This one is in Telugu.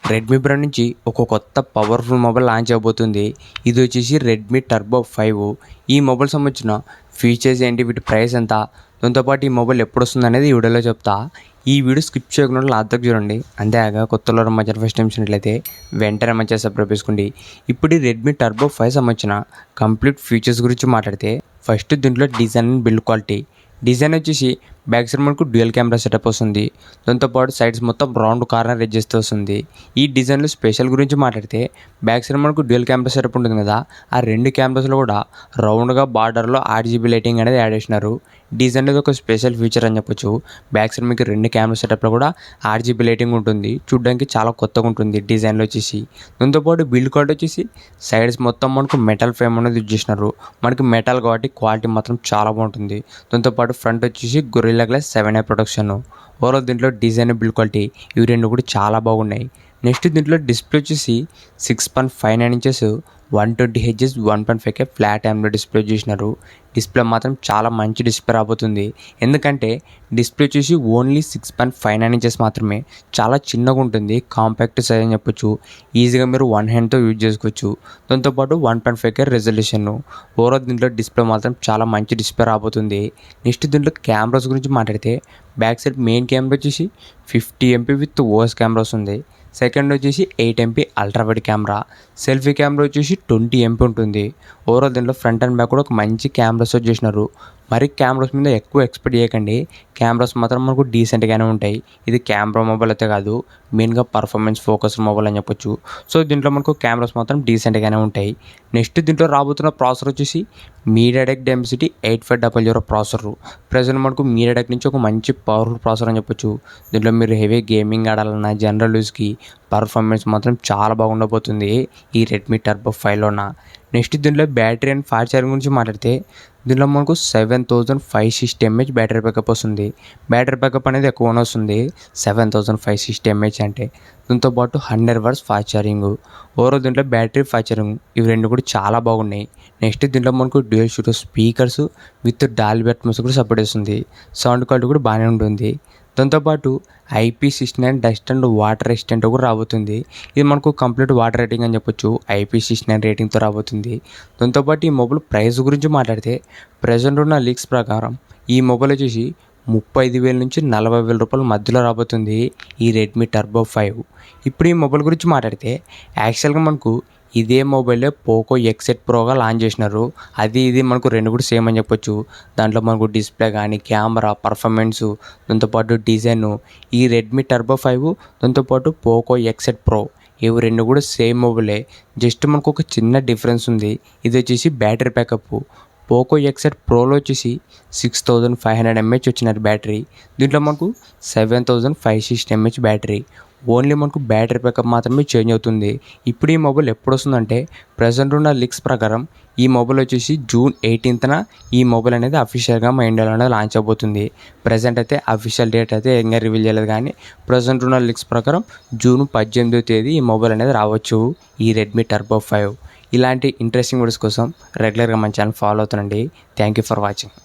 రెడ్మీ బ్రాండ్ నుంచి ఒక కొత్త పవర్ఫుల్ మొబైల్ లాంచ్ అవబోతుంది. ఇది వచ్చేసి రెడ్మీ టర్బో 5. ఈ మొబైల్ సంబంధించిన ఫీచర్స్ ఏంటి, వీటి ప్రైస్ ఎంత, దాంతోపాటు ఈ మొబైల్ ఎప్పుడు వస్తుంది అనేది ఈ వీడియోలో చెప్తా. ఈ వీడియో స్కిప్ చేయకుండా లాస్ట్ చూడండి. అంతేగా కొత్తలో మధ్య ఫస్ట్ టైం చూసినట్లయితే వెంటనే మంచిగా సబ్స్క్రైబ్ చేసుకోండి. ఇప్పుడు ఈ రెడ్మీ టర్బో 5 సంబంధించిన కంప్లీట్ ఫీచర్స్ గురించి మాట్లాడితే, ఫస్ట్ దీంట్లో design and build quality. Design వచ్చేసి బ్యాక్ సైడ్ మనకు డ్యూయల్ కెమెరా సెటప్ వస్తుంది. దాంతోపాటు సైడ్స్ మొత్తం రౌండ్ కార్నర్ ఎడ్జెస్ వస్తుంది. ఈ డిజైన్లో స్పెషల్ గురించి మాట్లాడితే, బ్యాక్ సైడ్ మనకు డ్యూయల్ కెమెరా సెటప్ ఉంటుంది కదా, ఆ రెండు కెమెరాస్లో కూడా రౌండ్గా బార్డర్లో RGB లైటింగ్ అనేది యాడ్ చేసినారు. డిజైన్ అనేది ఒక స్పెషల్ ఫీచర్ అని చెప్పొచ్చు. బ్యాక్ సైడ్ మీకు రెండు కెమెరా సెటప్లో కూడా RGB లైటింగ్ ఉంటుంది. చూడడానికి చాలా కొత్తగా ఉంటుంది డిజైన్లో వచ్చేసి. దాంతోపాటు బిల్డ్ క్వాలిటీ వచ్చేసి సైడ్స్ మొత్తం మనకు మెటల్ ఫ్రేమ్ అనేది యూజ్ చేసినారు. మనకి మెటల్ కాబట్టి క్వాలిటీ మాత్రం చాలా బాగుంటుంది. దాంతోపాటు ఫ్రంట్ వచ్చేసి gorilla glass 7i protection. Overall దీంట్లో డిజైన్ బిల్డ్ క్వాలిటీ ఇవి రెండు కూడా చాలా బాగున్నాయి. నెక్స్ట్ దీంట్లో డిస్ప్లే వచ్చేసి 6.59 inches 120Hz 1.5K flat AMOLED display చేసినారు. డిస్ప్లే మాత్రం చాలా మంచి డిస్ప్లే రాబోతుంది. ఎందుకంటే డిస్ప్లే వచ్చేసి ఓన్లీ 6.59 ఇంచెస్ మాత్రమే, చాలా చిన్నగా ఉంటుంది. కాంపాక్ట్ సైజ్ అని చెప్పొచ్చు. ఈజీగా మీరు వన్ హ్యాండ్తో యూజ్ చేసుకోవచ్చు. దాంతోపాటు 1.5K రెజల్యూషన్. ఓవరాల్ దీంట్లో డిస్ప్లే మాత్రం చాలా మంచి డిస్ప్లే రాబోతుంది. నెక్స్ట్ దీంట్లో కెమెరాస్ గురించి మాట్లాడితే, బ్యాక్ సైడ్ మెయిన్ కెమెరా వచ్చేసి 50MP విత్ OS కెమెరాస్ ఉంది. సెకండ్ వచ్చేసి 8MP ultra wide camera. Selfie camera వచ్చేసి 20MP ఉంటుంది. ఓవరాల్ దీంట్లో ఫ్రంట్ అండ్ బ్యాక్ కూడా ఒక మంచి కెమెరాస్ చేసినారు. మరి కెమెరాస్ మీద ఎక్కువ ఎక్స్పెక్ట్ చేయకండి. కెమెరాస్ మాత్రం మనకు డీసెంట్గానే ఉంటాయి. ఇది కెమెరా మొబైల్ అయితే కాదు, మెయిన్గా పర్ఫార్మెన్స్ ఫోకస్ మొబైల్ అని చెప్పొచ్చు. సో దీంట్లో మనకు కెమెరాస్ మాత్రం డీసెంట్గానే ఉంటాయి. నెక్స్ట్ దీంట్లో రాబోతున్న ప్రాసెసర్ వచ్చేసి మీడియాటెక్ డెన్సిటీ 8500 ప్రాసెసర్. ప్రజెంట్ మనకు మీడియాటెక్ నుంచి ఒక మంచి పవర్ఫుల్ ప్రాసెసర్ అని చెప్పొచ్చు. దీంట్లో మీరు హెవీ గేమింగ్ ఆడాలన్నా, జనరల్ యూస్కి పర్ఫార్మెన్స్ మాత్రం చాలా బాగుండబోతుంది ఈ రెడ్మీ టర్బో 5లోన. నెక్స్ట్ దీంట్లో బ్యాటరీ అండ్ ఫాస్ట్ ఛార్జింగ్ గురించి మాట్లాడితే, దీంట్లో మనకు 7560 mAh బ్యాటరీ బ్యాకప్ వస్తుంది. బ్యాటరీ బ్యాకప్ అనేది ఎక్కువనే వస్తుంది 7560 mAh అంటే. దాంతోపాటు 100 watts ఫాస్ట్ ఛార్జింగ్. ఓవరాల్ దీంట్లో బ్యాటరీ, ఫాస్ట్ ఛార్జింగ్ ఇవి రెండు కూడా చాలా బాగున్నాయి. నెక్స్ట్ దీంట్లో మనకు dual stereo speakers with Dolby Atmos కూడా సపోర్ట్ చేస్తుంది. సౌండ్ క్వాలిటీ కూడా బాగానే ఉంటుంది. దాంతోపాటు IP69 dust and water resistant కూడా రాబోతుంది. ఇది మనకు కంప్లీట్ వాటర్ రేటింగ్ అని చెప్పొచ్చు. IP69 రేటింగ్తో రాబోతుంది. దాంతోపాటు ఈ మొబైల్ ప్రైస్ గురించి మాట్లాడితే, ప్రజెంట్ ఉన్న లీక్స్ ప్రకారం ఈ మొబైల్ వచ్చేసి 35,000 నుంచి 40,000 రూపాయల మధ్యలో రాబోతుంది ఈ రెడ్మీ టర్బో 5. ఇప్పుడు ఈ మొబైల్ గురించి మాట్లాడితే, యాక్చువల్గా మనకు ఇదే మొబైలే పోకో X8 ప్రోగా లాంచ్ చేసినారు. ఇది మనకు రెండు కూడా సేమ్ అని చెప్పొచ్చు. దాంట్లో మనకు డిస్ప్లే కానీ, కెమెరా, పర్ఫార్మెన్సు, దాంతోపాటు డిజైను ఈ రెడ్మీ టర్బో 5, దాంతోపాటు పోకో X8 ప్రో ఇవి రెండు కూడా సేమ్ మొబైలే. జస్ట్ మనకు ఒక చిన్న డిఫరెన్స్ ఉంది. ఇది వచ్చేసి బ్యాటరీ బ్యాకప్. పోకో X8 ప్రోలో వచ్చేసి 6500 mAh వచ్చినారు బ్యాటరీ. దీంట్లో మనకు 7560 mAh బ్యాటరీ. ఓన్లీ మనకు బ్యాటరీ బ్యాకప్ మాత్రమే చేంజ్ అవుతుంది. ఇప్పుడు ఈ మొబైల్ ఎప్పుడు వస్తుందంటే, ప్రజెంట్ ఉన్న లీక్స్ ప్రకారం ఈ మొబైల్ వచ్చేసి June 18న ఈ మొబైల్ అనేది అఫీషియల్గా మా ఇండియాలో అనేది లాంచ్ అవబోతుంది. ప్రజెంట్ అయితే అఫీషియల్ డేట్ అయితే ఇంకా రివీల్ చేయలేదు, కానీ ప్రజెంట్ ఉన్న లీక్స్ ప్రకారం June 18వ తేదీ ఈ మొబైల్ అనేది రావచ్చు ఈ రెడ్మీ టర్బో 5. ఇలాంటి ఇంట్రెస్టింగ్ వీడియోస్ కోసం రెగ్యులర్గా మన ఛానల్ ఫాలో అవుతానండి. Thank you for watching.